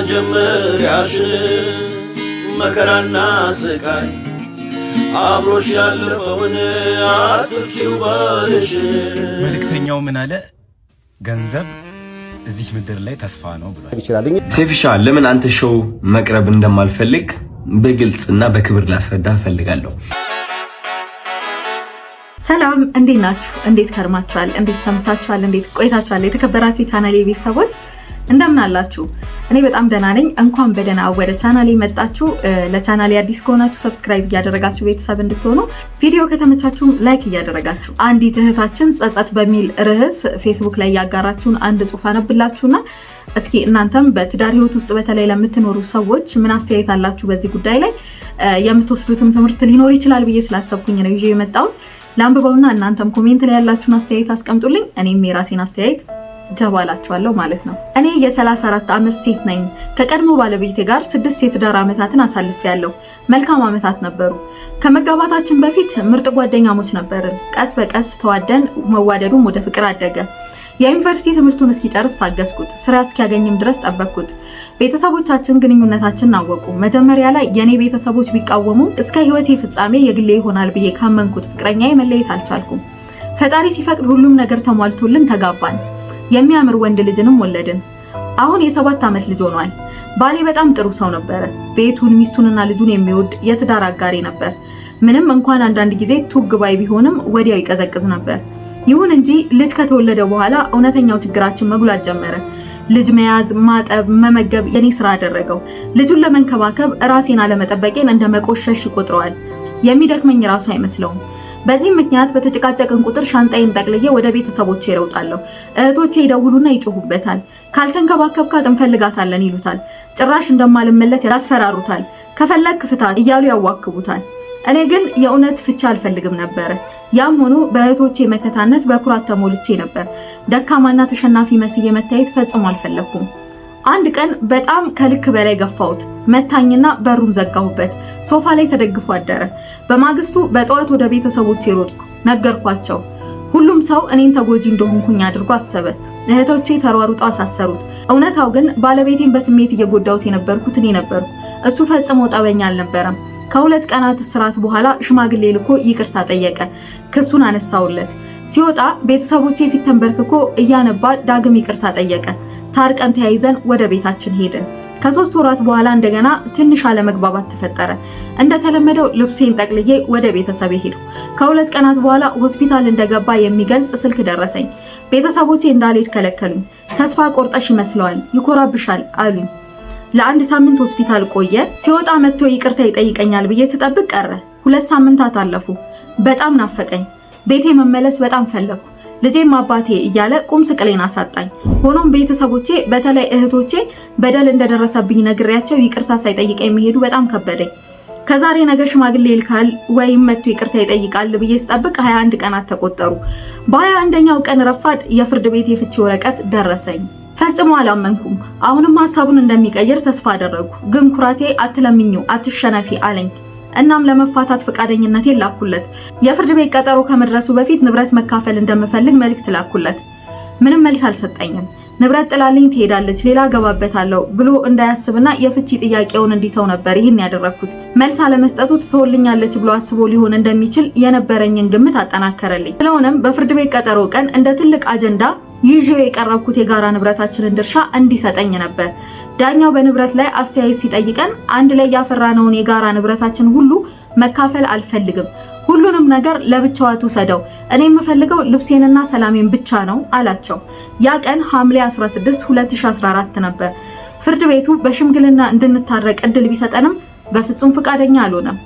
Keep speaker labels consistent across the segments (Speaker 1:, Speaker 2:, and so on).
Speaker 1: መጀመሪያሽ መከራና ስቃይ አብሮሽ ያለፈውን አጥፍቺው ባልሽ
Speaker 2: መልእክተኛው ምን አለ? ገንዘብ እዚህ ምድር ላይ ተስፋ ነው ብሏል።
Speaker 3: ሴፍሻ ለምን አንተ ሾው መቅረብ እንደማልፈልግ በግልጽና በክብር ላስረዳ ፈልጋለሁ።
Speaker 4: ሰላም እንዴት ናችሁ? እንዴት ከርማችኋል? እንዴት ሰምታችኋል? እንዴት ቆይታችኋል? የተከበራችሁ ቻናሌ ቤተሰቦች እንደምን አላችሁ? እኔ በጣም ደህና ነኝ። እንኳን በደህና ወደ ቻናሌ መጣችሁ። ለቻናሌ አዲስ ከሆናችሁ ሰብስክራይብ እያደረጋችሁ ቤተሰብ እንድትሆኑ፣ ቪዲዮ ከተመቻችሁ ላይክ እያደረጋችሁ። አንዲት እህታችን ጸጸት በሚል ርዕስ ፌስቡክ ላይ ያጋራችሁን አንድ ጽሑፍ አነብላችሁና እስኪ እናንተም በትዳር ህይወት ውስጥ በተለይ ለምትኖሩ ሰዎች ምን አስተያየት አላችሁ በዚህ ጉዳይ ላይ የምትወስዱትም ትምህርት ሊኖር ይችላል ብዬ ስላሰብኩኝ ነው ይዤ የመጣሁት። ላንብበውና እናንተም ኮሜንት ላይ ያላችሁን አስተያየት አስቀምጡልኝ። እኔም የራሴን አስተያየት ጀባላችኋለሁ ማለት ነው። እኔ የ34 ዓመት ሴት ነኝ። ከቀድሞ ባለቤቴ ጋር 6 የትዳር ዓመታትን አሳልፌያለሁ። መልካም ዓመታት ነበሩ። ከመጋባታችን በፊት ምርጥ ጓደኛሞች ነበርን። ቀስ በቀስ ተዋደን መዋደዱም ወደ ፍቅር አደገ። የዩኒቨርሲቲ ትምህርቱን እስኪጨርስ ታገስኩት። ስራ እስኪያገኝም ድረስ ጠበቅኩት። ቤተሰቦቻችን ግንኙነታችንን አወቁ። መጀመሪያ ላይ የኔ ቤተሰቦች ቢቃወሙ እስከ ህይወቴ ፍጻሜ የግሌ ይሆናል ብዬ ካመንኩት ፍቅረኛዬ መለየት አልቻልኩም። ፈጣሪ ሲፈቅድ ሁሉም ነገር ተሟልቶልን ተጋባን። የሚያምር ወንድ ልጅንም ወለድን። አሁን የ7 ዓመት ልጅ ሆኗል። ባሌ በጣም ጥሩ ሰው ነበር። ቤቱን፣ ሚስቱንና ልጁን የሚወድ የትዳር አጋሪ ነበር። ምንም እንኳን አንዳንድ ጊዜ ቱግ ባይ ቢሆንም ወዲያው ይቀዘቅዝ ነበር። ይሁን እንጂ ልጅ ከተወለደ በኋላ እውነተኛው ችግራችን መጉላት ጀመረ። ልጅ መያዝ፣ ማጠብ፣ መመገብ የኔ ስራ አደረገው። ልጁን ለመንከባከብ ራሴን አለመጠበቄን እንደ መቆሸሽ ይቆጥረዋል። የሚደክመኝ ራሱ አይመስለውም። በዚህ ምክንያት በተጨቃጨቅን ቁጥር ሻንጣዬን ጠቅልዬ ወደ ቤተሰቦቼ እሮጣለሁ። እህቶቼ ይደውሉና ይጮሁበታል። ካልተንከባከብካት እንፈልጋታለን ይሉታል። ጭራሽ እንደማልመለስ ያስፈራሩታል። ከፈለክ ፍታ እያሉ ያዋክቡታል። እኔ ግን የእውነት ፍቻ አልፈልግም ነበር። ያም ሆኖ በእህቶቼ መከታነት በኩራት ተሞልቼ ነበር። ደካማና ተሸናፊ መስዬ መታየት ፈጽሞ አልፈለኩም። አንድ ቀን በጣም ከልክ በላይ ገፋሁት። መታኝና በሩን ዘጋሁበት። ሶፋ ላይ ተደግፎ አደረ። በማግስቱ በጠዋት ወደ ቤተሰቦቼ ሮጥኩ። ነገርኳቸው። ሁሉም ሰው እኔን ተጎጂ እንደሆንኩኝ አድርጎ አሰበ። እህቶቼ ተሯሩጠው አሳሰሩት። እውነታው ግን ባለቤቴን በስሜት እየጎዳሁት የነበርኩት እኔ ነበርኩ። እሱ ፈጽሞ ጠበኛ አልነበረም። ከ2 ቀናት እስራት በኋላ ሽማግሌ ልኮ ይቅርታ ጠየቀ። ክሱን አነሳውለት። ሲወጣ ቤተሰቦቼ ፊት ተንበርክኮ እያነባ ዳግም ይቅርታ ጠየቀ። ታርቀን ተያይዘን ወደ ቤታችን ሄድን። ከ3 ወራት በኋላ እንደገና ትንሽ አለመግባባት ተፈጠረ። እንደተለመደው ልብሴን ጠቅልዬ ወደ ቤተሰቤ ሄድኩ። ከ2 ቀናት በኋላ ሆስፒታል እንደገባ የሚገልጽ ስልክ ደረሰኝ። ቤተሰቦቼ እንዳልሄድ ከለከሉኝ። ተስፋ ቆርጠሽ ይመስለዋል፣ ይኮራብሻል አሉኝ። ለ1 ሳምንት ሆስፒታል ቆየ። ሲወጣ መጥቶ ይቅርታ ይጠይቀኛል ብዬ ስጠብቅ ቀረ። 2 ሳምንታት አለፉ። በጣም ናፈቀኝ። ቤቴ መመለስ በጣም ፈለኩ። ልጄም አባቴ እያለ ቁም ስቅሌን አሳጣኝ። ሆኖም ቤተሰቦቼ በተለይ እህቶቼ በደል እንደደረሰብኝ ነግሬያቸው ይቅርታ ሳይጠይቀኝ መሄዱ በጣም ከበደኝ። ከዛሬ ነገ ሽማግሌ ይልካል ወይም መጥቶ ይቅርታ ይጠይቃል ብዬ ስጠብቅ 21 ቀናት ተቆጠሩ። በ21ኛው ቀን ረፋድ የፍርድ ቤት የፍቺ ወረቀት ደረሰኝ። ፈጽሞ አላመንኩም። አሁንም ሐሳቡን እንደሚቀይር ተስፋ አደረጉ። ግን ኩራቴ አትለምኙ፣ አትሸነፊ አለኝ። እናም ለመፋታት ፈቃደኝነቴን ላኩለት። የፍርድ ቤት ቀጠሮ ከመድረሱ በፊት ንብረት መካፈል እንደምፈልግ መልእክት ላኩለት። ምንም መልስ አልሰጠኝም። ንብረት ጥላልኝ ትሄዳለች፣ ሌላ ገባበታለሁ ብሎ እንዳያስብና የፍቺ ጥያቄውን እንዲተው ነበር ይህን ያደረኩት። መልስ አለመስጠቱ ትተውልኛለች ብሎ አስቦ ሊሆን እንደሚችል የነበረኝን ግምት አጠናከረልኝ። ስለሆነም በፍርድ ቤት ቀጠሮ ቀን እንደ ትልቅ አጀንዳ ይዤው የቀረብኩት የጋራ ንብረታችንን ድርሻ እንዲሰጠኝ ነበር። ዳኛው በንብረት ላይ አስተያየት ሲጠይቀን አንድ ላይ ያፈራነውን የጋራ ንብረታችን ሁሉ መካፈል አልፈልግም፣ ሁሉንም ነገር ለብቻው ትውሰደው፣ እኔ የምፈልገው ልብሴንና ሰላሜን ብቻ ነው አላቸው። ያ ቀን ሐምሌ 16 2014 ነበር። ፍርድ ቤቱ በሽምግልና እንድንታረቅ እድል ቢሰጠንም በፍጹም ፈቃደኛ አልሆነም።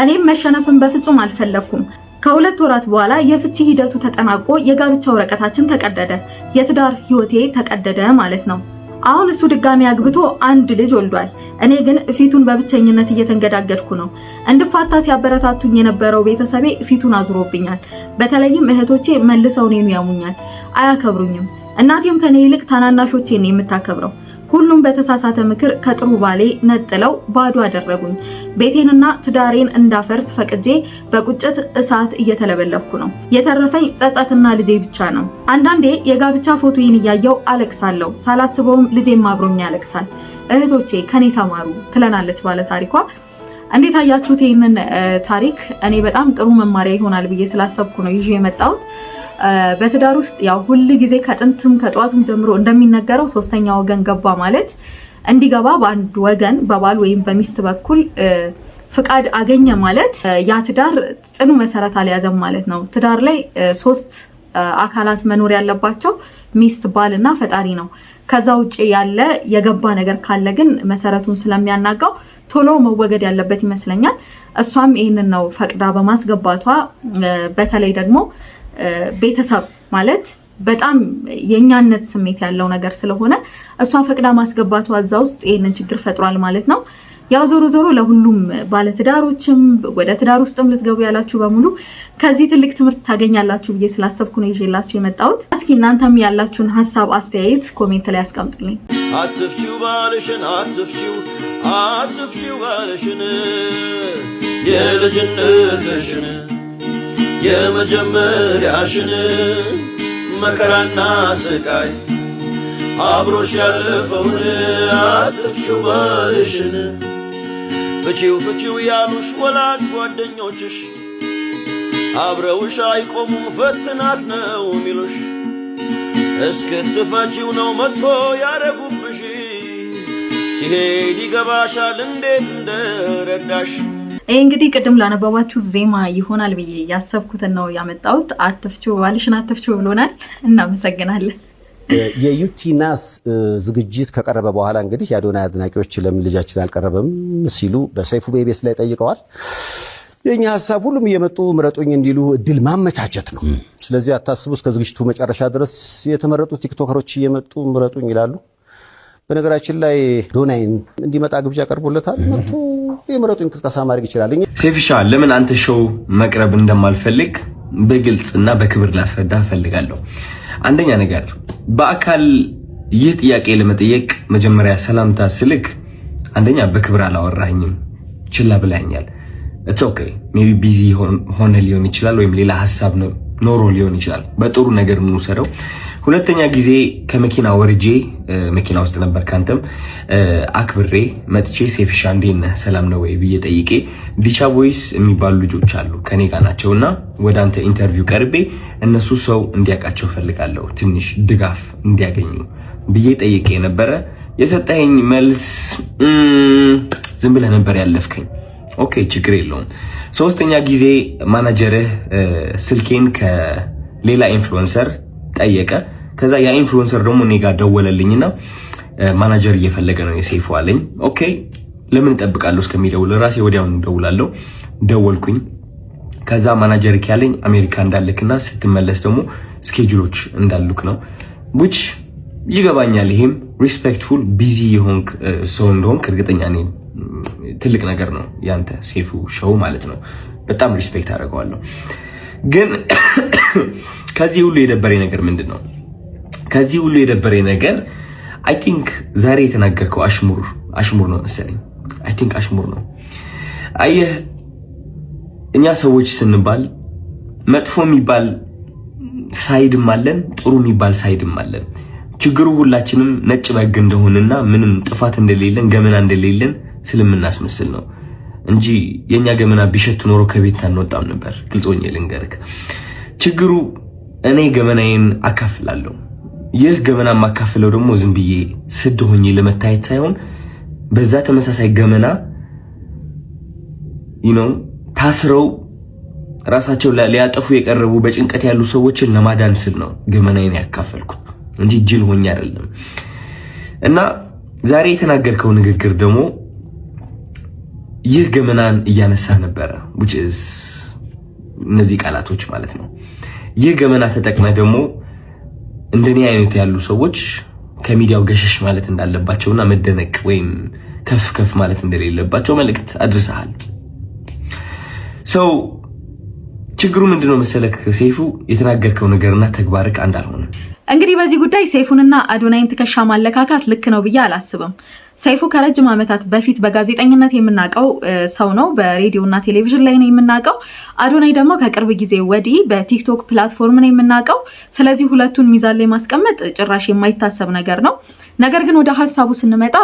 Speaker 4: እኔም መሸነፍን በፍጹም አልፈለኩም። ከ2 ወራት በኋላ የፍቺ ሂደቱ ተጠናቆ የጋብቻ ወረቀታችን ተቀደደ። የትዳር ህይወቴ ተቀደደ ማለት ነው። አሁን እሱ ድጋሚ አግብቶ 1 ልጅ ወልዷል። እኔ ግን ፊቱን በብቸኝነት እየተንገዳገድኩ ነው። እንድፋታ ሲያበረታቱኝ የነበረው ቤተሰቤ ፊቱን አዙሮብኛል። በተለይም እህቶቼ መልሰው እኔን ያሙኛል፣ አያከብሩኝም። እናቴም ከኔ ይልቅ ታናናሾቼን ነው የምታከብረው። ሁሉም በተሳሳተ ምክር ከጥሩ ባሌ ነጥለው ባዶ አደረጉኝ። ቤቴንና ትዳሬን እንዳፈርስ ፈቅጄ በቁጭት እሳት እየተለበለብኩ ነው። የተረፈኝ ጸጸትና ልጄ ብቻ ነው። አንዳንዴ የጋብቻ ፎቶዬን እያየው አለቅሳለሁ። ሳላስበውም ልጄም አብሮኝ ያለቅሳል። እህቶቼ ከኔ ተማሩ ትለናለች ባለ ታሪኳ። እንዴት አያችሁት ይህንን ታሪክ? እኔ በጣም ጥሩ መማሪያ ይሆናል ብዬ ስላሰብኩ ነው ይዤ የመጣሁት። በትዳር ውስጥ ያው ሁል ጊዜ ከጥንትም ከጧቱም ጀምሮ እንደሚነገረው ሶስተኛ ወገን ገባ ማለት እንዲገባ በአንድ ወገን በባል ወይም በሚስት በኩል ፍቃድ አገኘ ማለት ያ ትዳር ጽኑ መሰረት አልያዘም ማለት ነው። ትዳር ላይ ሶስት አካላት መኖር ያለባቸው ሚስት፣ ባልና ፈጣሪ ነው። ከዛ ውጪ ያለ የገባ ነገር ካለ ግን መሰረቱን ስለሚያናጋው ቶሎ መወገድ ያለበት ይመስለኛል። እሷም ይህንን ነው ፈቅዳ በማስገባቷ በተለይ ደግሞ ቤተሰብ ማለት በጣም የኛነት ስሜት ያለው ነገር ስለሆነ እሷ ፈቅዳ ማስገባቷ እዛ ውስጥ ይሄንን ችግር ፈጥሯል ማለት ነው። ያው ዞሮ ዞሮ ለሁሉም ባለትዳሮችም ወደ ትዳር ውስጥም ልትገቡ ያላችሁ በሙሉ ከዚህ ትልቅ ትምህርት ታገኛላችሁ ብዬ ስላሰብኩ ነው ይዤላችሁ የመጣሁት። እስኪ እናንተም ያላችሁን ሀሳብ አስተያየት ኮሜንት ላይ አስቀምጡልኝ።
Speaker 1: አትፍቺው ባልሽን አትፍቺው ባልሽን የልጅነትሽን የመጀመሪያሽን መከራና ስቃይ አብሮሽ ያለፈውን አትፍቺው ባልሽን ፍቺው ያሉሽ ወላጅ ጓደኞችሽ አብረውሽ አይቆሙም ፈትናት ነው ሚሉሽ እስክትፈቺው ነው መጥፎ ያረጉብሽ ሲሄድ ይገባሻል እንዴት እንደረዳሽ።
Speaker 4: ይህ እንግዲህ ቅድም ላነበባችሁ ዜማ ይሆናል ብዬ ያሰብኩትን ነው ያመጣሁት። አትፍቺው ባልሽን አትፍቺው ብሎናል። እናመሰግናለን።
Speaker 5: የዩቲናስ ዝግጅት ከቀረበ በኋላ እንግዲህ የአዶናይ አድናቂዎች ለምን ልጃችን አልቀረበም ሲሉ በሰይፉ ቤቤስ ላይ ጠይቀዋል። የኛ ሐሳብ ሁሉም እየመጡ ምረጡኝ እንዲሉ እድል ማመቻቸት ነው። ስለዚህ አታስቡ፣ እስከ ዝግጅቱ መጨረሻ ድረስ የተመረጡ ቲክቶከሮች እየመጡ ምረጡኝ ይላሉ። በነገራችን ላይ አዶናይን እንዲመጣ ግብዣ ቀርቦለታል። መጥቶ የምረጡኝ እንቅስቃሴ ማድረግ ይችላል።
Speaker 3: ሴፍሻ ለምን አንተ ሾው መቅረብ እንደማልፈልግ በግልጽና በክብር ላስረዳ ፈልጋለሁ። አንደኛ ነገር በአካል ይህ ጥያቄ ለመጠየቅ መጀመሪያ ሰላምታ ስልክ አንደኛ በክብር አላወራኝም፣ ችላ ብላኛል። ኢትስ ኦኬ ሜቢ ቢዚ ሆነ ሊሆን ይችላል፣ ወይም ሌላ ሐሳብ ኖሮ ሊሆን ይችላል። በጥሩ ነገር እንውሰደው። ሁለተኛ ጊዜ ከመኪና ወርጄ መኪና ውስጥ ነበር ካንተም አክብሬ መጥቼ ሴፍሻ እንዴት ነህ ሰላም ነው ወይ ብዬ ጠይቄ ዲቻ ቦይስ የሚባሉ ልጆች አሉ ከኔ ጋር ናቸውና ወደ አንተ ኢንተርቪው ቀርቤ እነሱ ሰው እንዲያውቃቸው ፈልጋለሁ ትንሽ ድጋፍ እንዲያገኙ ብዬ ጠይቄ ነበረ። የሰጠኸኝ መልስ ዝም ብለህ ነበር ያለፍከኝ። ኦኬ ችግር የለውም። ሶስተኛ ጊዜ ማናጀርህ ስልኬን ከሌላ ኢንፍሉዌንሰር ጠየቀ። ከዛ ያ ኢንፍሉዌንሰር ደግሞ እኔ ጋር ደወለልኝና ማናጀር እየፈለገ ነው የሴፉ አለኝ። ኦኬ ለምን እጠብቃለሁ እስከሚደውል ራሴ ወዲያውኑ ደውላለሁ። ደወልኩኝ። ከዛ ማናጀር ያለኝ አሜሪካ እንዳልክና ስትመለስ ደግሞ ስኬጁሎች እንዳሉክ ነው። which ይገባኛል። ይሄም ሪስፔክትፉል ቢዚ የሆንክ ሰው እንደሆንክ እርግጠኛ ነኝ። ትልቅ ነገር ነው ያንተ ሴፉ ሾው ማለት ነው። በጣም ሪስፔክት አደርገዋለሁ። ግን ከዚህ ሁሉ የደበረኝ ነገር ምንድነው? ከዚህ ሁሉ የደበረኝ ነገር አይ ቲንክ ዛሬ የተናገርከው አሽሙር ነው መሰለኝ። አይ ቲንክ አሽሙር ነው። አየህ እኛ ሰዎች ስንባል መጥፎ የሚባል ሳይድም አለን፣ ጥሩ የሚባል ሳይድም አለን። ችግሩ ሁላችንም ነጭ በግ እንደሆነና ምንም ጥፋት እንደሌለን ገመና እንደሌለን ስለምናስመስል ነው እንጂ የኛ ገመና ቢሸት ኖሮ ከቤት አንወጣም ነበር። ግልጾኝ ልንገርክ፣ ችግሩ እኔ ገመናዬን አካፍላለሁ። ይህ ገመና ማካፍለው ደግሞ ዝም ብዬ ስድ ሆኜ ለመታየት ሳይሆን በዛ ተመሳሳይ ገመና ታስረው ራሳቸው ሊያጠፉ የቀረቡ በጭንቀት ያሉ ሰዎችን ለማዳን ስል ነው ገመናዬን ያካፈልኩት እንጂ ጅል ሆኜ አይደለም። እና ዛሬ የተናገርከው ንግግር ደግሞ ይህ ገመናን እያነሳ ነበረ which is እነዚህ ቃላቶች ማለት ነው። ይህ ገመና ተጠቅመህ ደግሞ እንደኔ አይነት ያሉ ሰዎች ከሚዲያው ገሸሽ ማለት እንዳለባቸውና መደነቅ ወይም ከፍ ማለት እንደሌለባቸው መልእክት አድርሰሃል። ችግሩ ምንድነው መሰለክ ሴፉ፣ የተናገርከው ነገርና ተግባርክ አንድ አልሆነ።
Speaker 4: እንግዲህ በዚህ ጉዳይ ሰይፉንና አዶናይን ትከሻ ማለካካት ልክ ነው ብዬ አላስብም። ሰይፉ ከረጅም ዓመታት በፊት በጋዜጠኝነት የምናውቀው ሰው ነው፣ በሬዲዮና ቴሌቪዥን ላይ ነው የምናውቀው። አዶናይ ደግሞ ከቅርብ ጊዜ ወዲህ በቲክቶክ ፕላትፎርም ነው የምናውቀው። ስለዚህ ሁለቱን ሚዛን ላይ ማስቀመጥ ጭራሽ የማይታሰብ ነገር ነው። ነገር ግን ወደ ሀሳቡ ስንመጣ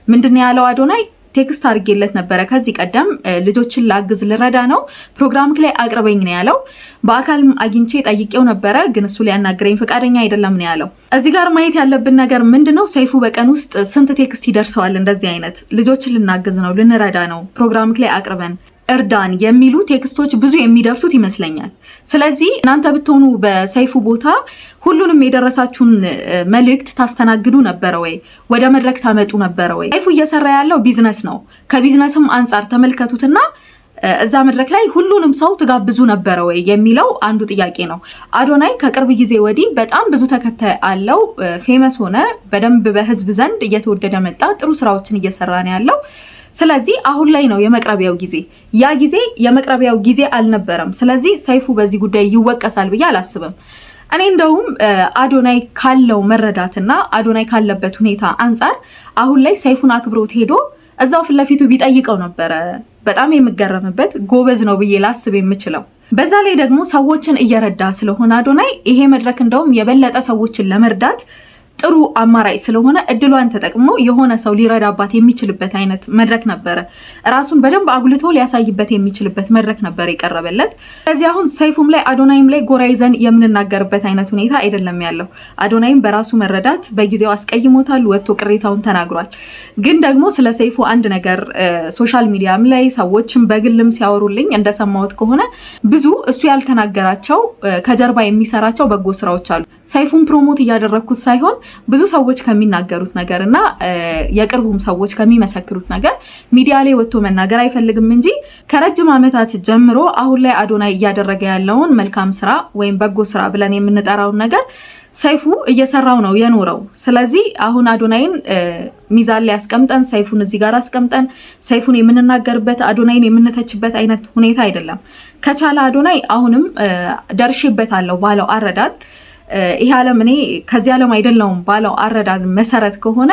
Speaker 4: ምንድነው ያለው አዶናይ? ቴክስት አድርጌለት ነበረ ከዚህ ቀደም ልጆችን ላግዝ ልረዳ ነው ፕሮግራም ላይ አቅርበኝ ነው ያለው። በአካል አግኝቼ ጠይቄው ነበረ ግን እሱ ሊያናግረኝ ፈቃደኛ አይደለም ነው ያለው። እዚህ ጋር ማየት ያለብን ነገር ምንድነው ሰይፉ በቀን ውስጥ ስንት ቴክስት ይደርሰዋል? እንደዚህ አይነት ልጆችን ልናግዝ ነው ልንረዳ ነው ፕሮግራም ላይ አቅርበን እርዳን የሚሉ ቴክስቶች ብዙ የሚደርሱት ይመስለኛል። ስለዚህ እናንተ ብትሆኑ በሰይፉ ቦታ ሁሉንም የደረሳችሁን መልእክት ታስተናግዱ ነበር ወይ? ወደ መድረክ ታመጡ ነበር ወይ? ሰይፉ እየሰራ ያለው ቢዝነስ ነው። ከቢዝነስም አንጻር ተመልከቱትና እዛ መድረክ ላይ ሁሉንም ሰው ትጋብዙ ነበር ወይ የሚለው አንዱ ጥያቄ ነው። አዶናይ ከቅርብ ጊዜ ወዲህ በጣም ብዙ ተከታይ አለው፣ ፌመስ ሆነ፣ በደንብ በህዝብ ዘንድ እየተወደደ መጣ፣ ጥሩ ስራዎችን እየሰራ ነው ያለው። ስለዚህ አሁን ላይ ነው የመቅረቢያው ጊዜ። ያ ጊዜ የመቅረቢያው ጊዜ አልነበረም። ስለዚህ ሰይፉ በዚህ ጉዳይ ይወቀሳል ብዬ አላስብም። እኔ እንደውም አዶናይ ካለው መረዳትና አዶናይ ካለበት ሁኔታ አንጻር አሁን ላይ ሰይፉን አክብሮት ሄዶ እዛው ፊት ለፊቱ ቢጠይቀው ነበረ በጣም የምገረምበት ጎበዝ ነው ብዬ ላስብ የምችለው። በዛ ላይ ደግሞ ሰዎችን እየረዳ ስለሆነ አዶናይ ይሄ መድረክ እንደውም የበለጠ ሰዎችን ለመርዳት ጥሩ አማራጭ ስለሆነ እድሏን ተጠቅሞ የሆነ ሰው ሊረዳባት የሚችልበት አይነት መድረክ ነበረ። ራሱን በደንብ አጉልቶ ሊያሳይበት የሚችልበት መድረክ ነበር የቀረበለት። ስለዚህ አሁን ሰይፉም ላይ አዶናይም ላይ ጎራ ይዘን የምንናገርበት አይነት ሁኔታ አይደለም ያለው። አዶናይም በራሱ መረዳት በጊዜው አስቀይሞታል፣ ወጥቶ ቅሬታውን ተናግሯል። ግን ደግሞ ስለ ሰይፉ አንድ ነገር ሶሻል ሚዲያም ላይ ሰዎችም በግልም ሲያወሩልኝ እንደሰማሁት ከሆነ ብዙ እሱ ያልተናገራቸው ከጀርባ የሚሰራቸው በጎ ስራዎች አሉ። ሰይፉን ፕሮሞት እያደረኩት ሳይሆን ብዙ ሰዎች ከሚናገሩት ነገር እና የቅርቡም ሰዎች ከሚመሰክሩት ነገር ሚዲያ ላይ ወጥቶ መናገር አይፈልግም እንጂ ከረጅም ዓመታት ጀምሮ አሁን ላይ አዶናይ እያደረገ ያለውን መልካም ስራ ወይም በጎ ስራ ብለን የምንጠራውን ነገር ሰይፉ እየሰራው ነው የኖረው። ስለዚህ አሁን አዶናይን ሚዛን ላይ አስቀምጠን ሰይፉን እዚህ ጋር አስቀምጠን ሰይፉን የምንናገርበት አዶናይን የምንተችበት አይነት ሁኔታ አይደለም። ከቻለ አዶናይ አሁንም ደርሼበታለሁ ባለው አረዳድ ይሄ ዓለም እኔ ከዚህ ዓለም አይደለሁም ባለው አረዳድ መሰረት ከሆነ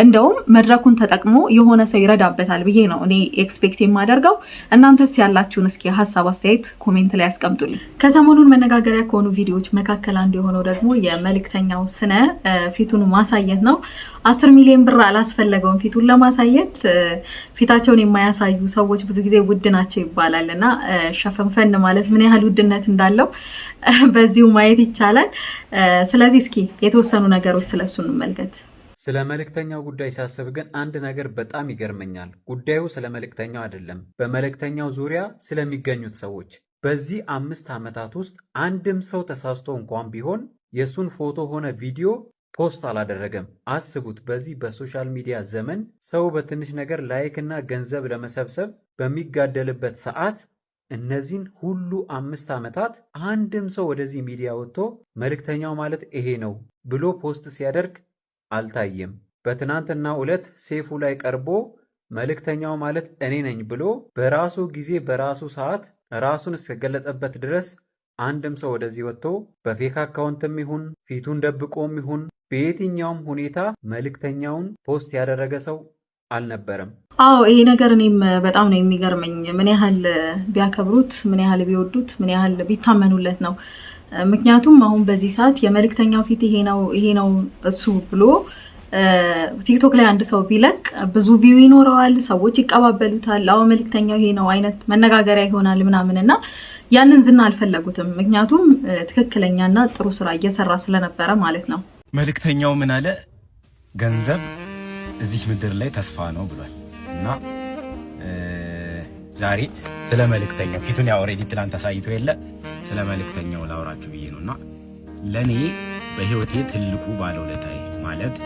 Speaker 4: እንደውም መድረኩን ተጠቅሞ የሆነ ሰው ይረዳበታል ብዬ ነው እኔ ኤክስፔክት የማደርገው። እናንተስ ያላችሁን እስኪ ሀሳብ አስተያየት ኮሜንት ላይ ያስቀምጡልኝ። ከሰሞኑን መነጋገሪያ ከሆኑ ቪዲዮዎች መካከል አንዱ የሆነው ደግሞ የመልእክተኛው ስነ ፊቱን ማሳየት ነው። 10 ሚሊዮን ብር አላስፈለገውም ፊቱን ለማሳየት። ፊታቸውን የማያሳዩ ሰዎች ብዙ ጊዜ ውድ ናቸው ይባላል እና ሸፈንፈን ማለት ምን ያህል ውድነት እንዳለው በዚሁ ማየት ይቻላል። ስለዚህ እስኪ የተወሰኑ ነገሮች ስለሱ እንመልከት።
Speaker 6: ስለ መልእክተኛው ጉዳይ ሳስብ ግን አንድ ነገር በጣም ይገርመኛል። ጉዳዩ ስለ መልእክተኛው አይደለም፣ በመልእክተኛው ዙሪያ ስለሚገኙት ሰዎች። በዚህ 5 ዓመታት ውስጥ አንድም ሰው ተሳስቶ እንኳን ቢሆን የሱን ፎቶ ሆነ ቪዲዮ ፖስት አላደረገም። አስቡት፣ በዚህ በሶሻል ሚዲያ ዘመን ሰው በትንሽ ነገር ላይክ እና ገንዘብ ለመሰብሰብ በሚጋደልበት ሰዓት እነዚህን ሁሉ 5 ዓመታት አንድም ሰው ወደዚህ ሚዲያ ወጥቶ መልእክተኛው ማለት ይሄ ነው ብሎ ፖስት ሲያደርግ አልታየም። በትናንትናው ዕለት ሰይፉ ላይ ቀርቦ መልእክተኛው ማለት እኔ ነኝ ብሎ በራሱ ጊዜ በራሱ ሰዓት ራሱን እስከገለጠበት ድረስ አንድም ሰው ወደዚህ ወጥቶ በፌክ አካውንትም ይሁን ፊቱን ደብቆም ይሁን በየትኛውም ሁኔታ መልእክተኛውን ፖስት ያደረገ ሰው አልነበረም።
Speaker 4: አዎ ይሄ ነገር እኔም በጣም ነው የሚገርመኝ። ምን ያህል ቢያከብሩት፣ ምን ያህል ቢወዱት፣ ምን ያህል ቢታመኑለት ነው። ምክንያቱም አሁን በዚህ ሰዓት የመልእክተኛው ፊት ይሄ ነው እሱ ብሎ ቲክቶክ ላይ አንድ ሰው ቢለቅ ብዙ ቪው ይኖረዋል፣ ሰዎች ይቀባበሉታል። አዎ መልእክተኛው ይሄ ነው አይነት መነጋገሪያ ይሆናል ምናምንና ያንን ዝና አልፈለጉትም። ምክንያቱም ትክክለኛና ጥሩ ስራ እየሰራ ስለነበረ ማለት ነው።
Speaker 2: መልእክተኛው ምን አለ? ገንዘብ እዚህ ምድር ላይ ተስፋ ነው ብሏል እና ዛሬ ስለ መልእክተኛው ፊቱን ያው ኦሬዲ ትላንት አሳይቶ የለ ስለ መልእክተኛው ላውራችሁ ብዬ ነውና ለኔ በህይወቴ ትልቁ ባለውለታዬ ማለት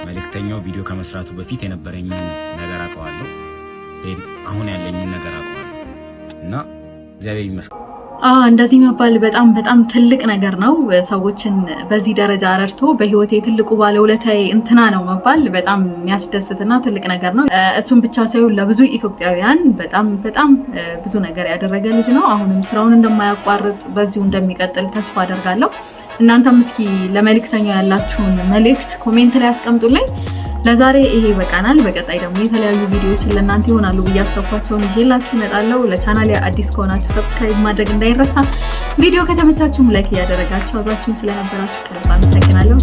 Speaker 2: መልእክተኛው ቪዲዮ ከመስራቱ በፊት የነበረኝ ነገር አውቀዋለሁ፣ አሁን ያለኝን ነገር አውቀዋለሁ እና እግዚአብሔር ይመስገን።
Speaker 4: እንደዚህ መባል በጣም በጣም ትልቅ ነገር ነው። ሰዎችን በዚህ ደረጃ ረድቶ በህይወቴ ትልቁ ባለውለታዬ እንትና ነው መባል በጣም የሚያስደስትና ትልቅ ነገር ነው። እሱም ብቻ ሳይሆን ለብዙ ኢትዮጵያውያን በጣም በጣም ብዙ ነገር ያደረገ ልጅ ነው። አሁንም ስራውን እንደማያቋርጥ በዚሁ እንደሚቀጥል ተስፋ አደርጋለሁ። እናንተም እስኪ ለመልእክተኛው ያላችሁን መልእክት ኮሜንት ላይ አስቀምጡልኝ። ለዛሬ ይሄ በቃናል። በቀጣይ ደግሞ የተለያዩ ቪዲዮዎችን ለእናንተ ይሆናሉ ብዬ አሰብኳቸውን ይዤላችሁ እመጣለሁ። ለቻናሌ አዲስ ከሆናችሁ ሰብስክራይብ ማድረግ እንዳይረሳ። ቪዲዮ ከተመቻችሁም ላይክ እያደረጋችሁ አብራችሁን ስለነበራችሁ ከልብ አመሰግናለሁ።